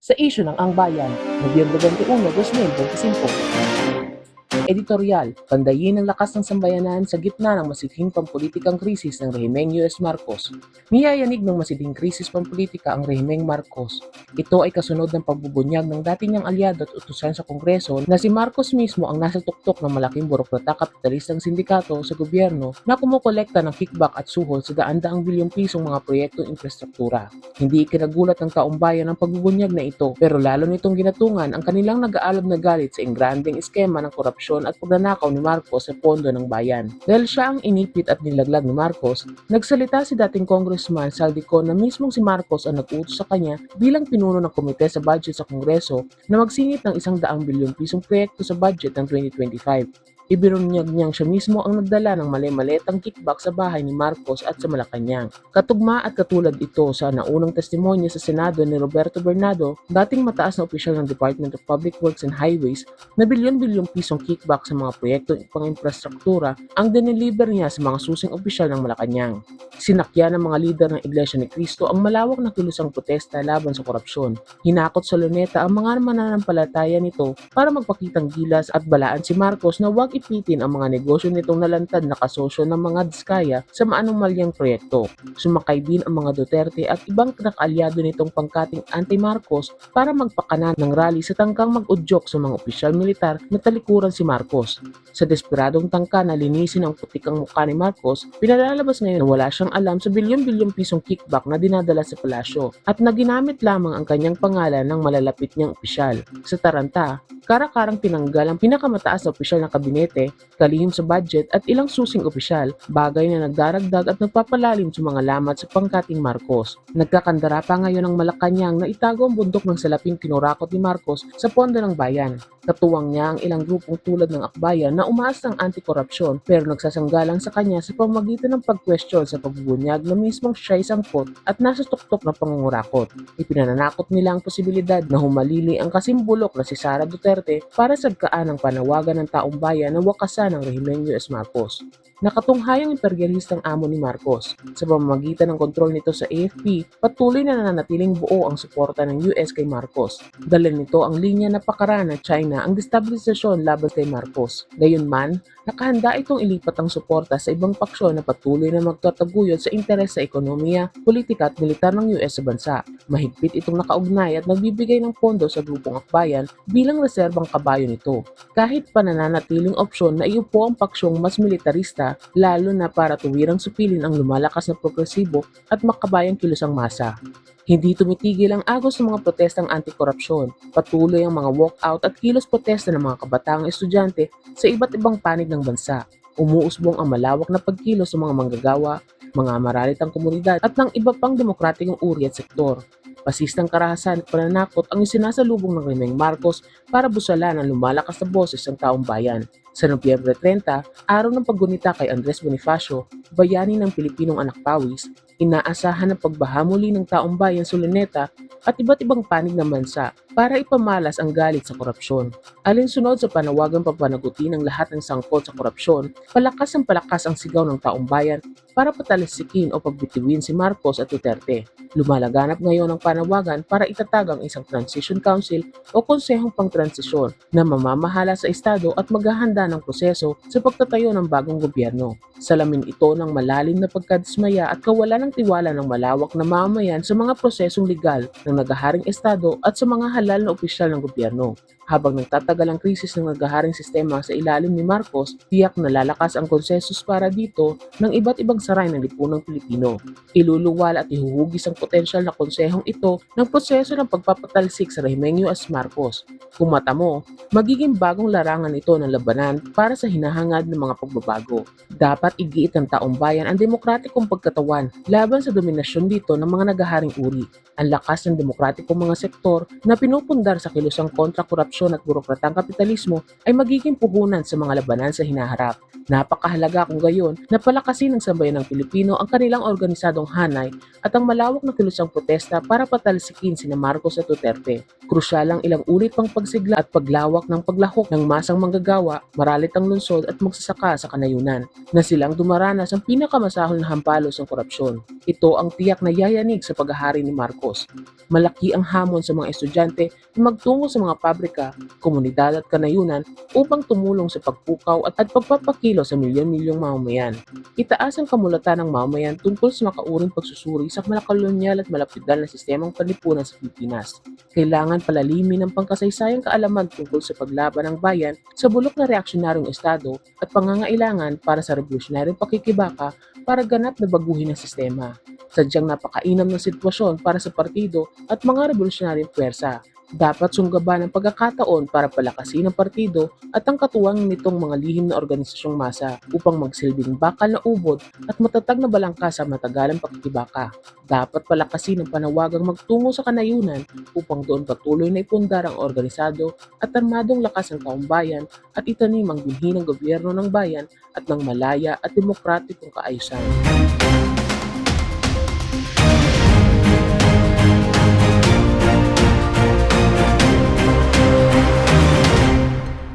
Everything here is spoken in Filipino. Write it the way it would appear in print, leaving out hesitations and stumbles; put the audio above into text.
sa isyu ng Ang Bayan, Nobyembre 21, 2025. Editorial, pandayin ang lakas ng sambayanan sa gitna ng masidhing pampulitikang krisis ng rehimeng US Marcos. Niyayanig ng masidhing krisis pampulitika ang rehimeng Marcos. Ito ay kasunod ng pagbubunyag ng dati niyang alyado at utusan sa Kongreso na si Marcos mismo ang nasa tuktok ng malaking burokrata kapitalistang sindikato sa gobyerno na kumukolekta ng kickback at suhol sa daan-daang bilyong pisong mga proyektong infrastruktura. Hindi ikinagulat ng taong bayan ang pagbubunyag na ito, pero lalo nitong ginatungan ang kanilang nag-aalab na galit sa engranding eskema ng korupsyon at pagnanakaw ni Marcos sa pondo ng bayan. Dahil siya ang inipit at nilaglag ni Marcos, nagsalita si dating Congressman Saldico na mismong si Marcos ang nag-utos sa kanya bilang pinuno ng komite sa budget sa Kongreso na magsingit ng 100 bilyong pisong proyekto sa budget ng 2025. Ibinunyag niyang siya mismo ang nagdala ng mali-maletang kickback sa bahay ni Marcos at sa Malacanang. Katugma at katulad ito sa naunang testimonya sa Senado ni Roberto Bernardo, dating mataas na opisyal ng Department of Public Works and Highways, na bilyon-bilyong pisong kickback sa mga proyektong pang-infrastruktura ang dineliver niya sa mga susing opisyal ng Malacanang. Sinakyan ng mga lider ng Iglesia ni Cristo ang malawak na kilusang protesta laban sa korupsyon. Hinakot sa Luneta ang mga mananampalataya nito para magpakitang gilas at balaan si Marcos na huwag ipitin ang mga negosyo nitong nalantad na kasosyo ng mga diskaya sa maanumalyang proyekto. Sumakay din ang mga Duterte at ibang nakaalyado nitong pangkating anti-Marcos para magpakanan ng rally sa tangkang mag-udyok sa mga opisyal militar na talikuran si Marcos. Sa desperadong tangka na linisin ang putikang mukha ni Marcos, pinalalabas ngayon na wala siyang alam sa bilyon-bilyong pisong kickback na dinadala sa palasyo at na ginamit lamang ang kanyang pangalan ng malalapit niyang opisyal. Sa taranta, kara-karang tinanggal ang pinakamataas na opisyal ng kabinete, kalihim sa budget at ilang susing opisyal, bagay na nagdaragdag at nagpapalalim sa mga lamat sa pangkating Marcos. Nagkakandara pa ngayon ang Malacanang na itago ang bundok ng salaping kinurakot ni Marcos sa pondo ng bayan. Katuwang niya ang ilang grupong tulad ng Akbayan na umaasang anti-korupsyon pero nagsasanggalang sa kanya sa pamamagitan ng pag-question sa pagbubunyag na mismong siya'y sangkot at nasa tuktok ng pangungurakot. Ipinananakot nila ang posibilidad na humalili ang kasimbulok na si Sara Duterte para sagkaan ang panawagan ng taong bayan na wakasan ng rehimeng US Marcos. Nakatunghayang imperialistang amo ni Marcos. Sa pamamagitan ng kontrol nito sa AFP, patuloy na nananatiling buo ang suporta ng US kay Marcos. Dala nito ang linya na pakaraan ng China ang destabilisasyon laban kay Marcos. Gayunman, nakahanda itong ilipat ang suporta sa ibang paksyon na patuloy na magtataguyod sa interes sa ekonomiya, politika at militar ng US sa bansa. Mahigpit itong nakaugnay at nagbibigay ng pondo sa grupong Akbayan bilang reserbang kabayo nito. Kahit pa nananatiling opsyon na iupo ang paksyong mas militarista, lalo na para tuwirang supilin ang lumalakas na progresibo at makabayang kilusang masa. Hindi tumitigil ang agos ng mga protestang anti-korupsyon. Patuloy ang mga walkout at kilos protesta ng mga kabataang estudyante sa iba't ibang panig ng bansa. Umuusbong ang malawak na pagkilos ng mga manggagawa, mga maralitang komunidad at ng iba pang demokratikong uri at sektor. Pasistang karahasan at pananakot ang isinasalubong ng rehimeng Marcos para busalan ang lumalakas na boses ng taong bayan. Sa Nobyembre 30, araw ng paggunita kay Andres Bonifacio, bayani ng Pilipinong anak pawis, inaasahan ang pagbahamuli ng taong bayan sa Luneta at iba't ibang panig ng bansa para ipamalas ang galit sa korupsyon. Alinsunod sa panawagang papanagutin ng lahat ng sangkot sa korupsyon, palakas ang sigaw ng taong bayan para patalisikin o pagbitiwin si Marcos at Duterte. Lumalaganap ngayon ang panawagan para itatag ang isang Transition Council o konsehong pang-transisyon na mamamahala sa estado at maghahanda ng proseso sa pagtatayo ng bagong gobyerno. Salamin ito ng malalim na pagkadismaya at kawalan ng tiwala ng malawak na mamamayan sa mga prosesong legal ng nagaharing estado at sa mga halal na opisyal ng gobyerno. Habang nagtatagal ang krisis ng nagaharing sistema sa ilalim ni Marcos, tiyak na lalakas ang konsensus para dito ng iba't ibang saray ng lipunang Pilipino. Iluluwal at ihuhugis ang potensyal na konsehong ito ng proseso ng pagpapatalsik sa rehimeng US Marcos. Kung mata mo, magiging bagong larangan ito ng labanan para sa hinahangad ng mga pagbabago. Dapat igiit ng taong bayan ang demokratikong pagkatawan laban sa dominasyon dito ng mga nagaharing uri. Ang lakas ng demokratikong mga sektor na pinupundar sa kilusang kontra-korupsyon korupsyon at burokratang kapitalismo ay magiging puhunan sa mga labanan sa hinaharap. Napakahalaga kung gayon na palakasin ng sambayanang Pilipino ang kanilang organisadong hanay at ang malawak na kilusang protesta para patalsikin sina Marcos at Duterte. Krusyal ang ilang ulit pang pagsigla at paglawak ng paglahok ng masang manggagawa, maralit ang lungsod at magsasaka sa kanayunan na silang dumaranas ang pinakamasahol na hampalos ng korupsyon. Ito ang tiyak na yayanig sa paghahari ni Marcos. Malaki ang hamon sa mga estudyante na magtungo sa mga pabrika, komunidad at kanayunan upang tumulong sa pagpukaw at pagpapakilo sa milyon-milyong mamamayan. Itaas ang kamulatan ng mamamayan tungkol sa makauring pagsusuri sa malakolonyal at malapidal na sistemang panlipunan sa Pilipinas. Kailangan palalimin ang pangkasaysayang kaalaman tungkol sa paglaban ng bayan sa bulok na reaksyonaryong estado at pangangailangan para sa revolusyonaryong pakikibaka para ganap na baguhin ang sistema. Sadyang napakainam na sitwasyon para sa partido at mga revolusyonaryong puwersa. Dapat sunggaban ang pagkakataon para palakasin ang partido at ang katuwang nitong mga lihim na organisasyong masa upang magsilbing bakal na ubod at matatag na balangka sa matagalang pakikibaka. Dapat palakasin ang panawagang magtungo sa kanayunan upang doon patuloy na ipundar ang organisado at armadong lakas ng taong bayan at itanim ang binhi ng gobyerno ng bayan at ng malaya at demokratikong kaayusan.